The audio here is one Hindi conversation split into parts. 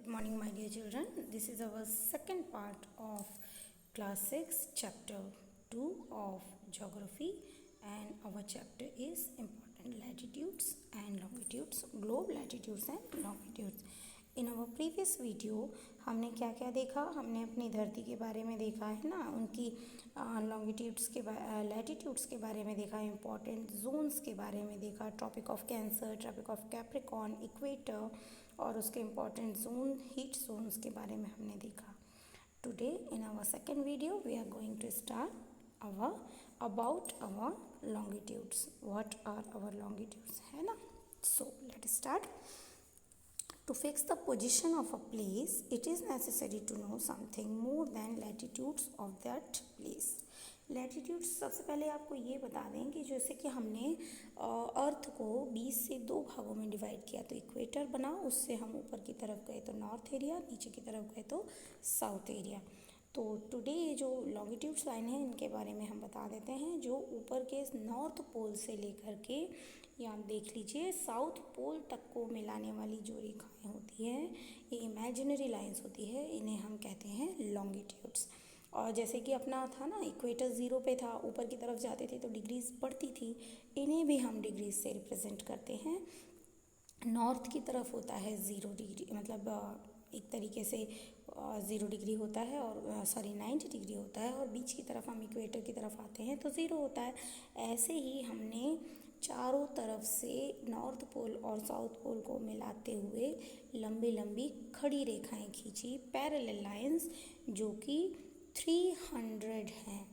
Good morning, my dear children. This is our second part of class 6, chapter 2 of geography, and our chapter is important latitudes and longitudes, globe latitudes and longitudes. In our previous video हमने क्या क्या देखा? हमने अपनी धरती के बारे में देखा है ना, उनकी लॉन्गिट्यूड्स के लैटिट्यूड्स के बारे में देखा, इम्पॉर्टेंट जोन्स के बारे में देखा, Tropic of Cancer, Tropic of Capricorn, equator और उसके इम्पॉर्टेंट जोन, हीट जोन्स के बारे में हमने देखा. Today in our second video we are going to start about our longitudes. What are our longitudes, है ना. So let start. To fix the position of a place, it is necessary to know something more than latitudes of that place. Latitudes सबसे पहले आपको ये बता दें कि जैसे कि हमने अर्थ को 20 से 2 भागों में डिवाइड किया, तो इक्वेटर बना, उससे हम ऊपर की तरफ गए तो नॉर्थ एरिया, नीचे की तरफ गए तो साउथ एरिया. तो टुडे ये जो लॉन्गिट्यूड्स लाइन है इनके बारे में हम बता देते हैं. जो ऊपर के नॉर्थ पोल से लेकर के या आप देख लीजिए साउथ पोल तक को मिलाने वाली जो रेखाएं होती है, ये इमेजिनरी लाइंस होती है, इन्हें हम कहते हैं लॉन्गिट्यूड्स. और जैसे कि अपना था ना, इक्वेटर 0 पे था, ऊपर की तरफ जाते थे तो डिग्रीज बढ़ती थी, इन्हें भी हम डिग्रीज से रिप्रेजेंट करते हैं. नॉर्थ की तरफ होता है 0 डिग्री, मतलब एक तरीके से 0 डिग्री होता है, और 90 डिग्री होता है, और बीच की तरफ हम इक्वेटर की तरफ आते हैं तो 0 होता है. ऐसे ही हमने चारों तरफ से नॉर्थ पोल और साउथ पोल को मिलाते हुए लंबी लंबी खड़ी रेखाएं खींची, पैरेलल लाइंस, जो कि 300 हैं.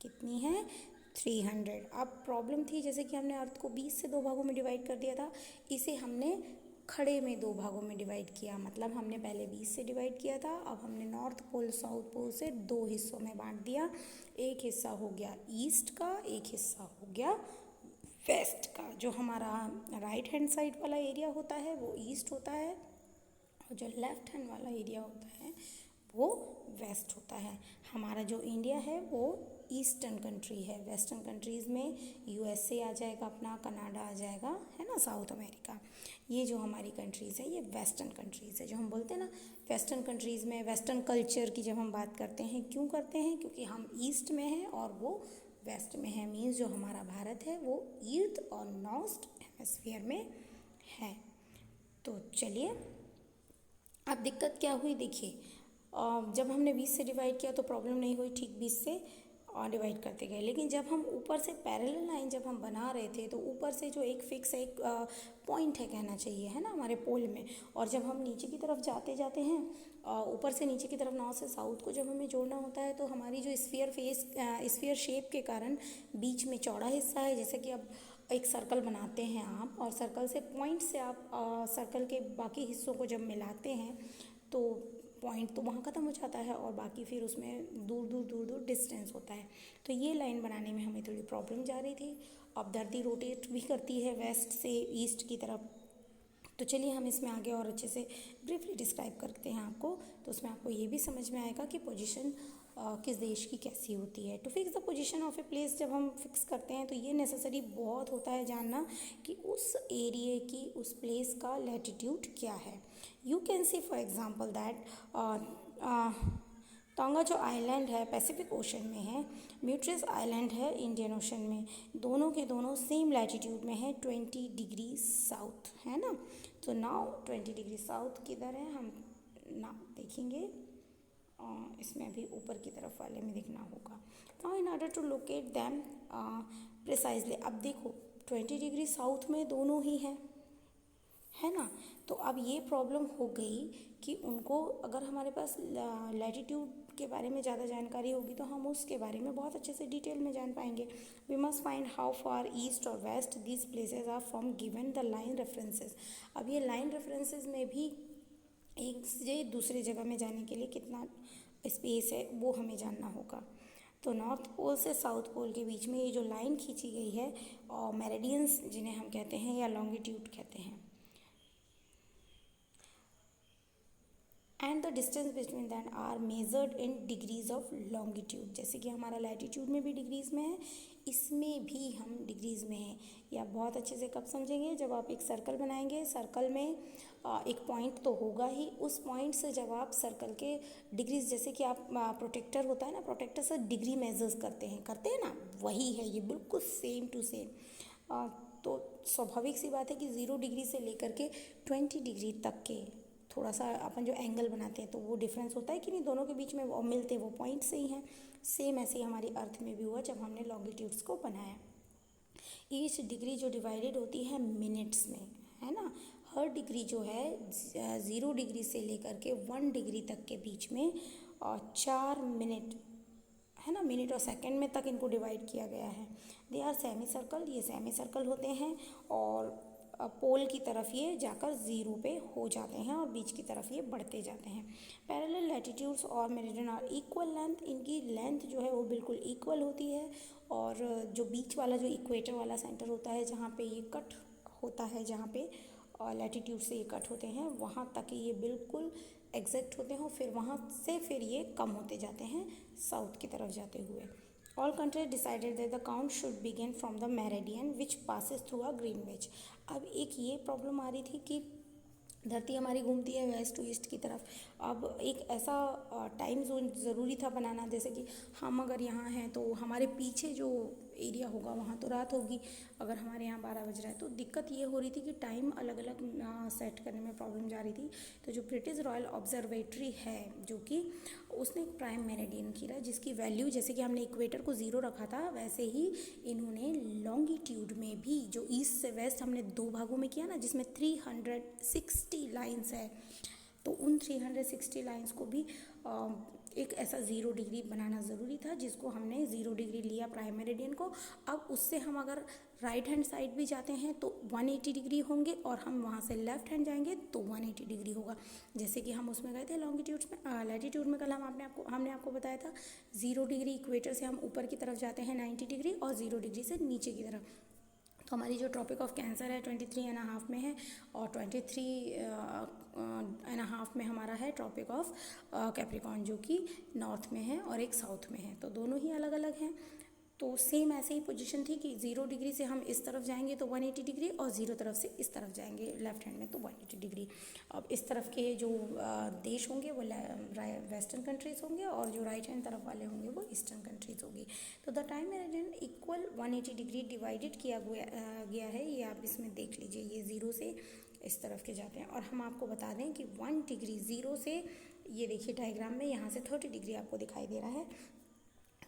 कितनी हैं? 300. अब प्रॉब्लम थी, जैसे कि हमने अर्थ को 20 से 2 भागों में डिवाइड कर दिया था, इसे हमने खड़े में 2 भागों में डिवाइड किया. मतलब हमने पहले 20 से डिवाइड किया था, अब हमने नॉर्थ पोल साउथ पोल से 2 हिस्सों में बांट दिया. एक हिस्सा हो गया ईस्ट का, एक हिस्सा हो गया वेस्ट का. जो हमारा राइट हैंड साइड वाला एरिया होता है वो ईस्ट होता है, और जो लेफ्ट हैंड वाला एरिया होता है वो वेस्ट होता है. हमारा जो इंडिया है वो ईस्टर्न कंट्री है. वेस्टर्न कंट्रीज़ में यूएसए आ जाएगा, अपना कनाडा आ जाएगा, है ना, साउथ अमेरिका. ये जो हमारी कंट्रीज़ है ये वेस्टर्न कंट्रीज़ है. जो हम बोलते हैं ना वेस्टर्न कंट्रीज़ में वेस्टर्न कल्चर की जब हम बात करते हैं, क्यों करते हैं? क्योंकि हम ईस्ट में हैं और वो वेस्ट में है. मीन्स जो हमारा भारत है वो ईर्थ और नॉर्थ हेमिस्फीयर में है. तो चलिए, अब दिक्कत क्या हुई देखिए. जब हमने 20 से डिवाइड किया तो प्रॉब्लम नहीं हुई, ठीक 20 से डिवाइड करते गए. लेकिन जब हम ऊपर से पैरेलल लाइन जब हम बना रहे थे तो ऊपर से जो एक फिक्स एक पॉइंट है, कहना चाहिए, है ना, हमारे पोल में, और जब हम नीचे की तरफ जाते जाते हैं, ऊपर से नीचे की तरफ नॉर्थ से साउथ को जब हमें जोड़ना होता है, तो हमारी जो स्फीयर शेप के कारण बीच में चौड़ा हिस्सा है. जैसे कि अब एक सर्कल बनाते हैं आप, और सर्कल से पॉइंट से आप सर्कल के बाकी हिस्सों को जब मिलाते हैं तो पॉइंट तो वहाँ ख़त्म हो जाता है, और बाकी फिर उसमें दूर दूर डिस्टेंस होता है. तो ये लाइन बनाने में हमें थोड़ी प्रॉब्लम जा रही थी. अब धरती रोटेट भी करती है वेस्ट से ईस्ट की तरफ. तो चलिए हम इसमें आगे और अच्छे से ब्रीफली डिस्क्राइब करते हैं आपको, तो उसमें आपको ये भी समझ में आएगा कि पोजीशन किस देश की कैसी होती है. To fix the position of a place जब हम फिक्स करते हैं तो ये नेसेसरी बहुत होता है जानना कि उस एरिए की, उस प्लेस का लैटिट्यूड क्या है. You can see for example that tonga जो आइलैंड है पैसिफिक ओशन में है, म्यूट्रस आइलैंड है इंडियन ओशन में. दोनों के दोनों सेम लैटिट्यूड में है, 20 डिग्री साउथ, है ना. तो नाउ 20 डिग्री साउथ किधर है हम नाउ देखेंगे. इसमें भी ऊपर की तरफ वाले में दिखना होगा. Now in order to locate them precisely, अब देखो 20 डिग्री साउथ में दोनों ही हैं, है ना. तो अब ये प्रॉब्लम हो गई कि उनको, अगर हमारे पास लैटिट्यूड के बारे में ज़्यादा जानकारी होगी तो हम उसके बारे में बहुत अच्छे से डिटेल में जान पाएंगे. We must find how far east और west these places are from given the line references. अब ये लाइन रेफरेंसेस में भी एक से दूसरे जगह में जाने के लिए कितना स्पेस है वो हमें जानना होगा. तो नॉर्थ पोल से साउथ पोल के बीच में ये जो लाइन खींची गई है, और मेरिडियंस जिन्हें हम कहते हैं या लॉन्गिट्यूड कहते हैं. And the distance between that are measured in degrees of longitude. जैसे कि हमारा लैटिट्यूड में भी डिग्रीज में है, इसमें भी हम डिग्रीज में है। या बहुत अच्छे से कब समझेंगे, जब आप एक सर्कल बनाएंगे, सर्कल में एक पॉइंट तो होगा ही, उस पॉइंट से जब आप सर्कल के डिग्रीज, जैसे कि आप प्रोटेक्टर होता है ना, प्रोटेक्टर से डिग्री मेजर्स करते हैं ना, वही है ये, बिल्कुल सेम टू सेम। तो स्वाभाविक सी बात है कि 0 डिग्री से लेकर के 20 डिग्री तक के थोड़ा सा अपन जो एंगल बनाते हैं तो वो डिफरेंस होता है कि नहीं, दोनों के बीच में वो मिलते वो पॉइंट से ही हैं। सेम ऐसे ही हमारी अर्थ में भी हुआ जब हमने लॉन्गिट्यूड्स को बनाया। ईच डिग्री जो डिवाइडेड होती है मिनट्स में, है ना, हर डिग्री जो है 0 डिग्री से लेकर के 1 डिग्री तक के बीच में 4 मिनट, है ना, मिनट और सेकंड में तक इनको डिवाइड किया गया है। दे आर सेमी सर्कल, ये सेमी सर्कल होते हैं, और पोल की तरफ ये जाकर 0 पे हो जाते हैं और बीच की तरफ ये बढ़ते जाते हैं। पैरेलल लैटिट्यूड्स और मेरिडियन आर इक्वल लेंथ, इनकी लेंथ जो है वो बिल्कुल इक्वल होती है, और जो बीच वाला जो इक्वेटर वाला सेंटर होता है जहाँ पे ये कट होता है, जहाँ पे लैटिट्यूड से ये कट होते हैं, वहाँ तक ये बिल्कुल एग्जैक्ट होते हैं, और फिर वहाँ से फिर ये कम होते जाते हैं साउथ की तरफ जाते हुए। All countries decided that the count should begin from the meridian which passes through a Greenwich। अब एक ये प्रॉब्लम आ रही थी कि धरती हमारी घूमती है वेस्ट टू ईस्ट की तरफ। अब एक ऐसा टाइम जोन ज़रूरी था बनाना, जैसे कि हम अगर यहाँ हैं तो हमारे पीछे जो एरिया होगा वहाँ तो रात होगी, अगर हमारे यहाँ 12 बज रहा है, तो दिक्कत ये हो रही थी कि टाइम अलग अलग सेट करने में प्रॉब्लम जा रही थी। तो जो ब्रिटिश रॉयल ऑब्जर्वेटरी है, जो कि उसने एक प्राइम मेरिडियन किया, जिसकी वैल्यू, जैसे कि हमने इक्वेटर को 0 रखा था, वैसे ही इन्होंने लॉन्गिट्यूड में भी, जो ईस्ट से वेस्ट हमने 2 भागों में किया ना, जिसमें 360 लाइन्स है, तो उन 360 लाइन्स को भी एक ऐसा 0 डिग्री बनाना ज़रूरी था, जिसको हमने 0 डिग्री लिया प्राइम मेरिडियन को। अब उससे हम अगर राइट हैंड साइड भी जाते हैं तो 180 डिग्री होंगे, और हम वहाँ से लेफ्ट हैंड जाएंगे तो 180 डिग्री होगा। जैसे कि हम उसमें गए थे लॉन्गिट्यूड्स में, लैटिट्यूड में कल हमने आपको बताया था 0 डिग्री इक्वेटर से हम ऊपर की तरफ जाते हैं 90 डिग्री, और 0 डिग्री से नीचे की तरफ। तो हमारी जो ट्रॉपिक ऑफ कैंसर है 23.5 में है, और 23.5 में हमारा है ट्रॉपिक ऑफ कैप्रिकॉर्न, जो कि नॉर्थ में है और एक साउथ में है, तो दोनों ही अलग अलग हैं। तो सेम ऐसे ही पोजीशन थी कि 0 डिग्री से हम इस तरफ जाएंगे तो 180 डिग्री, और 0 तरफ से इस तरफ जाएंगे लेफ्ट हैंड में तो 180 डिग्री। अब इस तरफ के जो देश होंगे वो वेस्टर्न कंट्रीज़ होंगे, और जो राइट हैंड तरफ वाले होंगे वो ईस्टर्न कंट्रीज़ होगी। तो the time meridian equal 180 degree divided किया गया है, ये आप इसमें देख लीजिए, ये 0 से इस तरफ के जाते हैं। और हम आपको बता दें कि 1 डिग्री 0 से, ये देखिए डायग्राम में यहाँ से 30 डिग्री आपको दिखाई दे रहा है,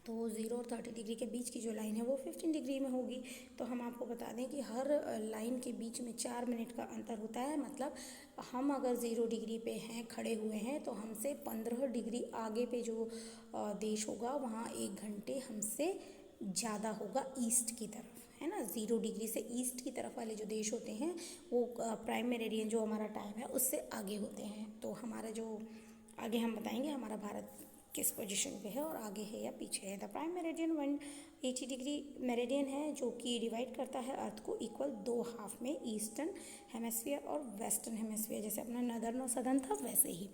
तो 0 और 30 डिग्री के बीच की जो लाइन है वो 15 डिग्री में होगी। तो हम आपको बता दें कि हर लाइन के बीच में 4 मिनट का अंतर होता है, मतलब हम अगर 0 डिग्री पे हैं, खड़े हुए हैं, तो हमसे 15 डिग्री आगे पे जो देश होगा वहाँ 1 घंटे हमसे ज़्यादा होगा ईस्ट की तरफ, है ना। 0 डिग्री से ईस्ट की तरफ वाले जो देश होते हैं वो प्राइम मेरिडियन जो हमारा टाइम है उससे आगे होते हैं। तो हमारा जो आगे हम बताएंगे हमारा भारत किस पोजीशन पे है और आगे है या पीछे है। The prime meridian 180 degree meridian है, जो कि डिवाइड करता है अर्थ को इक्वल 2 हाफ में, ईस्टर्न हेमिस्फीयर और वेस्टर्न हेमिस्फीयर। जैसे अपना नदर्न और सदर्न था वैसे ही।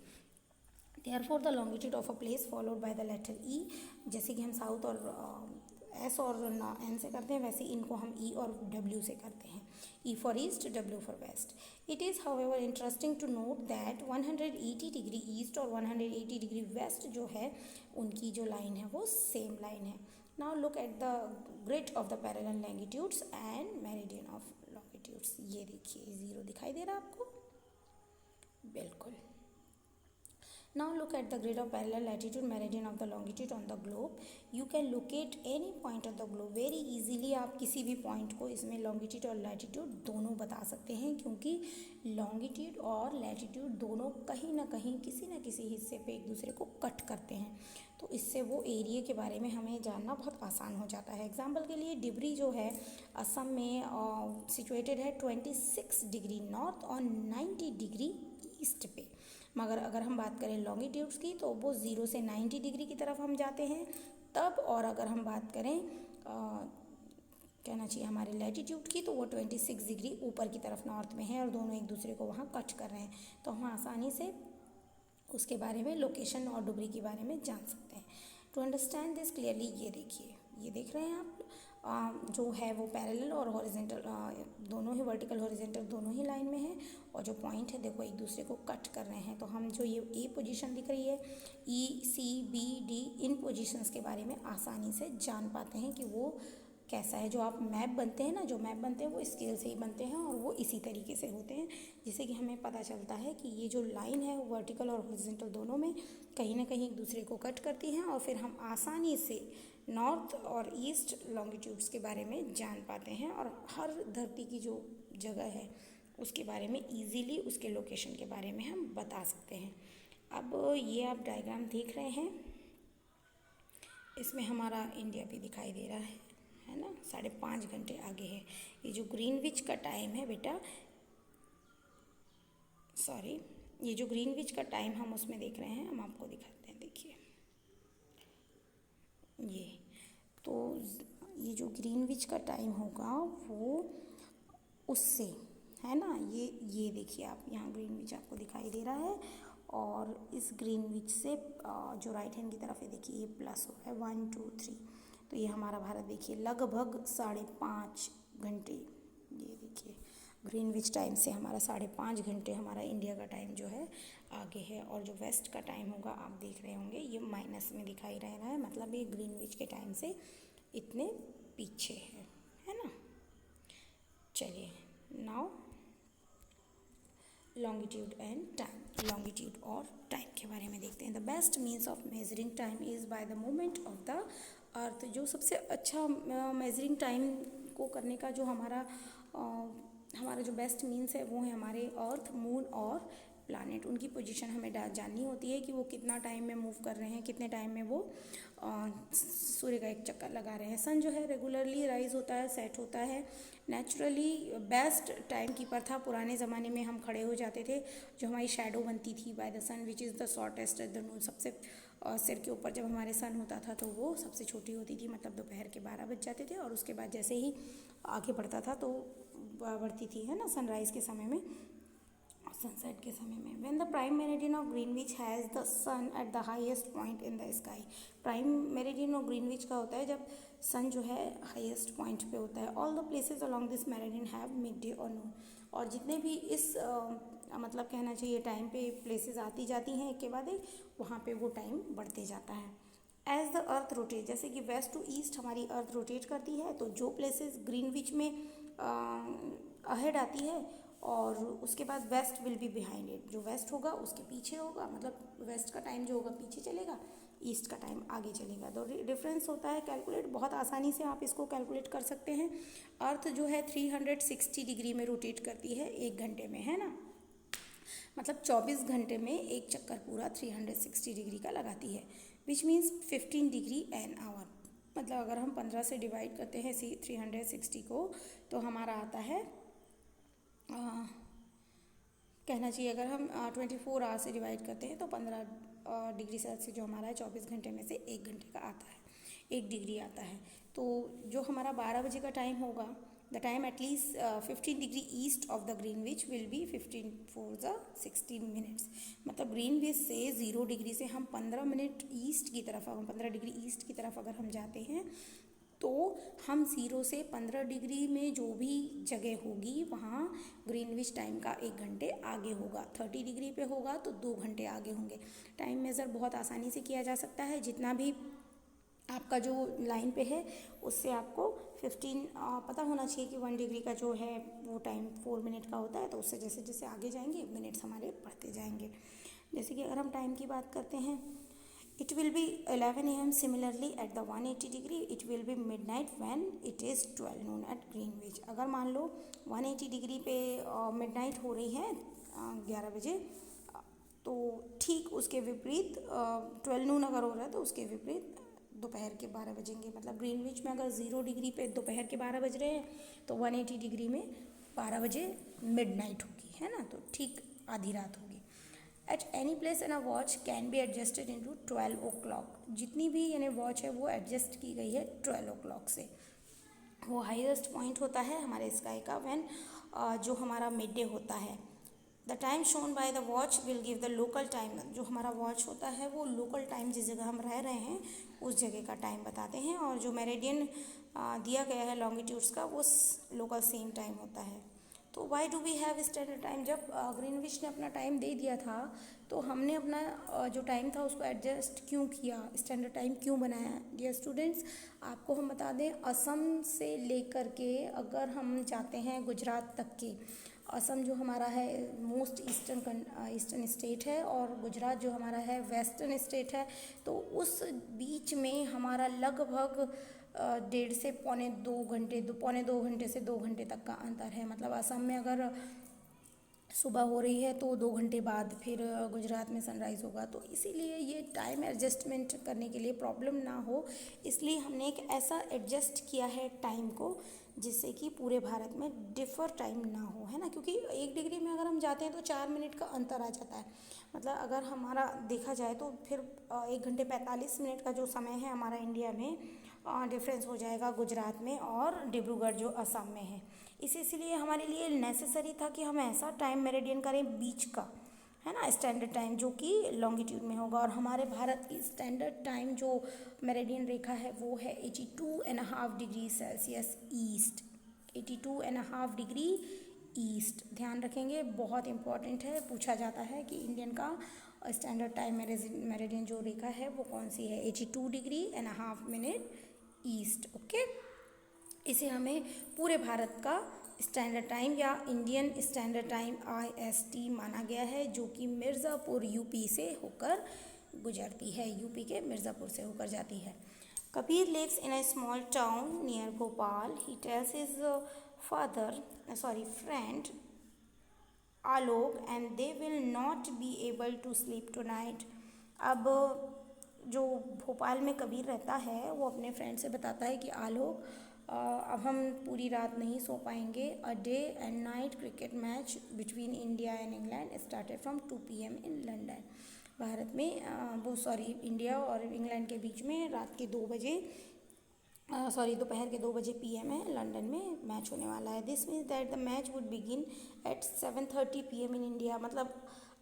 Therefore the longitude of a place followed by the letter E, जैसे कि हम साउथ और एस और एन से करते हैं, वैसे इनको हम ई और डब्ल्यू से करते हैं। E for east, W for west. It is however interesting to note that 180 degree east और 180 डिग्री वेस्ट जो है उनकी जो लाइन है वो सेम लाइन है। Now look at the grid of the parallel latitudes and meridian of longitudes. ये देखिए 0 दिखाई दे रहा है आपको, बिल्कुल। Now look at the grid of parallel latitude meridian of the longitude on the globe. You can locate any point of the globe very easily। आप किसी भी पॉइंट को इसमें longitude और latitude दोनों बता सकते हैं, क्योंकि longitude और latitude दोनों कहीं ना कहीं किसी न किसी हिस्से पे एक दूसरे को कट करते हैं, तो इससे वो एरिया के बारे में हमें जानना बहुत आसान हो जाता है। एग्जाम्पल के लिए डिब्री जो है असम में सिचुएटेड है 26 डिग्री नॉर्थ और 90 डिग्री ईस्ट पे, मगर अगर हम बात करें लॉन्गिट्यूड्स की तो वो 0 से 90 डिग्री की तरफ हम जाते हैं तब, और अगर हम बात करें कहना चाहिए हमारे लैटिट्यूड की, तो वो 26 डिग्री ऊपर की तरफ नॉर्थ में है, और दोनों एक दूसरे को वहाँ कट कर रहे हैं। तो हम आसानी से उसके बारे में, लोकेशन और डिग्री के बारे में जान सकते हैं। टू अंडरस्टैंड दिस क्लियरली, ये देखिए, ये देख रहे हैं आप, जो है वो पैरेलल और हॉरिजेंटल दोनों ही, वर्टिकल हॉरिजेंटल दोनों ही लाइन में है, और जो पॉइंट है देखो एक दूसरे को कट कर रहे हैं। तो हम जो ये ए पोजीशन दिख रही है, ई सी बी डी, इन पोजीशंस के बारे में आसानी से जान पाते हैं कि वो कैसा है। जो आप मैप बनते हैं ना, जो मैप बनते हैं वो स्केल से ही बनते हैं और वो इसी तरीके से होते हैं, जिससे कि हमें पता चलता है कि ये जो लाइन है वो वर्टिकल और हॉरिजॉन्टल दोनों में कहीं ना कहीं एक दूसरे को कट करती हैं, और फिर हम आसानी से नॉर्थ और ईस्ट लॉन्गिट्यूड्स के बारे में जान पाते हैं, और हर धरती की जो जगह है उसके बारे में ईजीली, उसके लोकेशन के बारे में हम बता सकते हैं। अब ये आप डायग्राम देख रहे हैं, इसमें हमारा इंडिया भी दिखाई दे रहा है ना, 5.5 घंटे आगे है। ये जो ग्रीनविच का टाइम है बेटा, सॉरी, ये जो ग्रीनविच का टाइम हम उसमें देख रहे हैं, हम आपको दिखाते हैं, देखिए ये, तो ये जो ग्रीनविच का टाइम होगा वो उससे, है ना, ये देखिए आप, यहाँ ग्रीनविच आपको दिखाई दे रहा है, और इस ग्रीनविच से जो राइट हैंड की तरफ है देखिए ये प्लस हो रहा है 1 2 3, तो ये हमारा भारत देखिए लगभग 5.5 घंटे, ये देखिए ग्रीनविच टाइम से हमारा 5.5 घंटे हमारा इंडिया का टाइम जो है आगे है। और जो वेस्ट का टाइम होगा आप देख रहे होंगे ये माइनस में दिखाई रह रहा है, मतलब ये ग्रीनविच के टाइम से इतने पीछे है ना। चलिए now longitude and time, longitude और टाइम के बारे में देखते हैं। The best means of measuring time is by the movement of the earth. जो सबसे अच्छा मेजरिंग टाइम को करने का जो हमारा जो बेस्ट मीन्स है वो है हमारे अर्थ, मून और प्लैनेट। उनकी पोजीशन हमें जाननी होती है कि वो कितना टाइम में मूव कर रहे हैं, कितने टाइम में वो सूर्य का एक चक्कर लगा रहे हैं। सन जो है रेगुलरली राइज होता है, सेट होता है। नेचुरली बेस्ट टाइम कीपर था। पुराने ज़माने में हम खड़े हो जाते थे, जो हमारी शैडो बनती थी by the sun which is the shortest at the noon. सबसे सिर के ऊपर जब हमारे सन होता था तो वो सबसे छोटी होती थी, मतलब दोपहर के 12 बज जाते थे, और उसके बाद जैसे ही आगे बढ़ता था तो बढ़ती थी, है ना, सनराइज़ के समय में, सनसेट के समय में। When the prime meridian of Greenwich has the sun at the highest point in the sky. Prime meridian of Greenwich का होता है जब सन जो है हाईएस्ट पॉइंट पे होता है। All the places along this meridian have mid day और नून। और जितने भी इस मतलब कहना चाहिए टाइम पे प्लेसेस आती जाती हैं एक के बाद एक, वहाँ पे वो टाइम बढ़ते जाता है। एज द अर्थ रोटेट, जैसे कि वेस्ट टू ईस्ट हमारी अर्थ रोटेट करती है, तो जो प्लेसेस ग्रीनविच में अहेड आती है और उसके बाद west will be behind it. जो वेस्ट होगा उसके पीछे होगा, मतलब वेस्ट का टाइम जो होगा पीछे चलेगा, ईस्ट का टाइम आगे चलेगा। तो डिफरेंस होता है कैलकुलेट, बहुत आसानी से आप इसको कैलकुलेट कर सकते हैं। अर्थ जो है 360 डिग्री में रोटेट करती है 1 घंटे में, है ना, मतलब 24 घंटे में एक चक्कर पूरा 360 डिग्री का लगाती है, which means 15 degree an hour. मतलब अगर हम 15 से डिवाइड करते हैं 360 को, तो हमारा आता है कहना चाहिए, अगर हम 24 आवर से डिवाइड करते हैं तो 15 डिग्री सेल्सियस जो हमारा है 24 घंटे में से 1 घंटे का आता है, 1 डिग्री आता है। तो जो हमारा 12 बजे का टाइम होगा, the time at least 15 degree east of the Greenwich will be 15 4 the 16 minutes. मतलब ग्रीनविच से 0 डिग्री से हम 15 मिनट ईस्ट की तरफ, 15 डिग्री ईस्ट की तरफ अगर हम जाते हैं तो हम 0 से 15 डिग्री में जो भी जगह होगी वहाँ ग्रीनविच टाइम का 1 घंटे आगे होगा। 30 डिग्री पे होगा तो 2 घंटे आगे होंगे। टाइम मेज़र बहुत आसानी से किया जा सकता है, जितना भी आपका जो लाइन पे है उससे आपको 15 पता होना चाहिए कि 1 डिग्री का जो है वो टाइम 4 मिनट का होता है, तो उससे जैसे जैसे आगे जाएंगे मिनट्स हमारे बढ़ते जाएंगे। जैसे कि अगर हम टाइम की बात करते हैं, it will be 11 AM. Similarly at the 180 degree it will be midnight when it is 12 noon at Greenwich। अगर मान लो 180 डिग्री पे मिडनाइट हो रही है 11 बजे, तो ठीक उसके विपरीत 12 नून अगर हो रहा है तो उसके विपरीत दोपहर के 12 बजेंगे। मतलब ग्रीनविच में अगर 0 डिग्री पे दोपहर के 12 बज रहे हैं तो 180 डिग्री में 12 बजे मिडनाइट होगी, है ना, तो ठीक आधी रात होगी। At any place in a watch can be adjusted into 12 o'clock। जितनी भी यानी वॉच है वो एडजस्ट की गई है 12 o'clock से। वो हाईएस्ट पॉइंट होता है हमारे स्काई का व्हेन जो हमारा मिड डे होता है, the time shown by the watch will give the local time. जो हमारा वॉच होता है वो लोकल टाइम, जिस जगह हम रह रहे हैं उस जगह का टाइम बताते हैं, और जो मेरिडियन दिया गया है लॉन्गिट्यूड्स का वो लोकल सेम टाइम होता है। तो why do we have standard time? जब ग्रीनविच ने अपना टाइम दे दिया था तो हमने अपना जो टाइम था उसको एडजस्ट क्यों किया, स्टैंडर्ड टाइम क्यों बनाया? डियर स्टूडेंट्स, आपको हम बता दें, असम से लेकर के अगर हम जाते हैं गुजरात तक के, असम जो हमारा है मोस्ट ईस्टर्न स्टेट है और गुजरात जो हमारा है वेस्टर्न स्टेट है, तो उस बीच में हमारा लगभग 1.5 से पौने दो घंटे से 2 घंटे तक का अंतर है। मतलब असम में अगर सुबह हो रही है तो 2 घंटे बाद फिर गुजरात में सनराइज़ होगा। तो इसीलिए ये टाइम एडजस्टमेंट करने के लिए प्रॉब्लम ना हो, इसलिए हमने एक ऐसा एडजस्ट किया है टाइम को जिससे कि पूरे भारत में डिफ़र टाइम ना हो, है ना। क्योंकि 1 डिग्री में अगर हम जाते हैं तो 4 मिनट का अंतर आ जाता है। मतलब अगर हमारा देखा जाए तो फिर 1 घंटे 45 मिनट का जो समय है हमारा इंडिया में डिफरेंस हो जाएगा गुजरात में और डिब्रूगढ़ जो असम में है। इसलिए हमारे लिए नेसेसरी था कि हम ऐसा टाइम मेरिडियन करें बीच का, है ना, स्टैंडर्ड टाइम जो कि लॉन्गिट्यूड में होगा। और हमारे भारत की स्टैंडर्ड टाइम जो मेरिडियन रेखा है वो है 82.5 degree Celsius east, 82.5 degree east. ध्यान रखेंगे, बहुत इंपॉर्टेंट है, पूछा जाता है कि इंडियन का स्टैंडर्ड टाइम मेरिडियन जो रेखा है वो कौन सी है, 82.5 ईस्ट। ओके, इसे हमें पूरे भारत का स्टैंडर्ड टाइम या इंडियन स्टैंडर्ड टाइम IST माना गया है, जो कि मिर्ज़ापुर यूपी से होकर गुजरती है, यूपी के मिर्ज़ापुर से होकर जाती है। Kabir lives in a small town near Bhopal. He tells his friend Alok and they will not be able to sleep tonight. अब जो भोपाल में कबीर रहता है वो अपने फ्रेंड से बताता है कि आलोक, अब हम पूरी रात नहीं सो पाएंगे। A day and night cricket match between India and England started from 2 PM in London. Bharat में इंडिया और इंग्लैंड के बीच में रात के 2 बजे दोपहर के 2 बजे PM है, लंदन में मैच होने वाला है। This means that the match would begin eight 7:30 PM in India. मतलब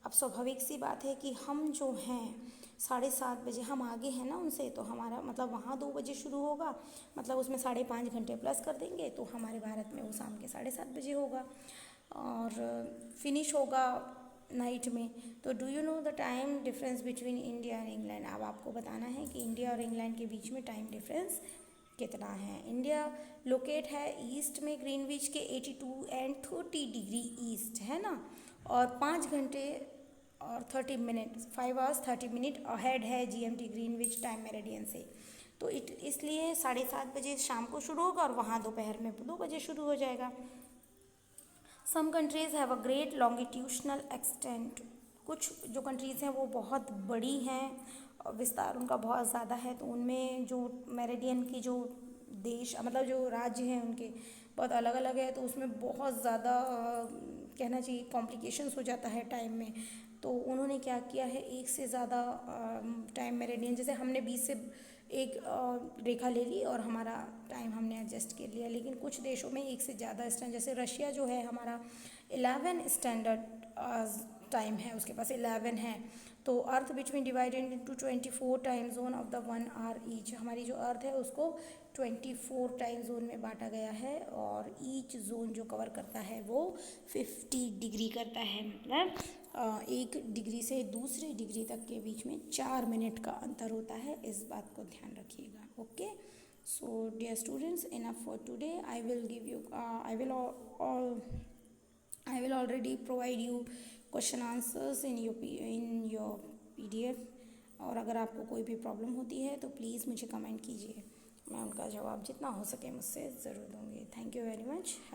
अब स्वाभाविक सी बात है कि हम जो हैं 7:30 बजे हम आगे हैं ना उनसे, तो हमारा मतलब वहाँ 2 बजे शुरू होगा, मतलब उसमें 5.5 घंटे प्लस कर देंगे तो हमारे भारत में वो शाम के 7:30 बजे होगा और फिनिश होगा नाइट में। तो do you know the time difference between India and England? अब आपको बताना है कि इंडिया और इंग्लैंड के बीच में टाइम डिफरेंस कितना है। इंडिया लोकेट है ईस्ट में ग्रीनविच के 82 एंड 30 डिग्री ईस्ट, है ना, और 5 घंटे और 30 मिनट 5 आवर्स 30 मिनट अहेड है GMT ग्रीनविच टाइम मेरिडियन से। तो इसलिए 7:30 बजे शाम को शुरू होगा और वहाँ दोपहर में 2 बजे शुरू हो जाएगा। Some countries have a great longitudinal extent. कुछ जो कंट्रीज़ हैं वो बहुत बड़ी हैं, विस्तार उनका बहुत ज़्यादा है, तो उनमें जो मेरिडियन की जो देश मतलब जो राज्य हैं उनके बहुत अलग अलग है, तो उसमें बहुत ज़्यादा कहना चाहिए कॉम्प्लिकेशंस हो जाता है टाइम में। तो उन्होंने क्या किया है, एक से ज़्यादा टाइम मेरिडियन, जैसे हमने 20 से एक रेखा ले ली और हमारा टाइम हमने एडजस्ट कर लिया, लेकिन कुछ देशों में एक से ज़्यादा स्टैंड, जैसे रशिया जो है हमारा 11 स्टैंडर्ड टाइम है, उसके पास 11 है। तो earth between divided into 24 time zone of the 1 hour each. हमारी जो अर्थ है उसको 24 टाइम जोन में बांटा गया है और ईच जोन जो कवर करता है वो 50 डिग्री करता है। मतलब 1 डिग्री से दूसरे डिग्री तक के बीच में 4 मिनट का अंतर होता है, इस बात को ध्यान रखिएगा। Okay, so dear students, enough for today. I will give you I will already provide you question answers in your PDF। और अगर आपको कोई भी प्रॉब्लम होती है तो प्लीज़ मुझे कमेंट कीजिए, मैं उनका जवाब जितना हो सके मुझसे ज़रूर दूँगी। Thank you very much.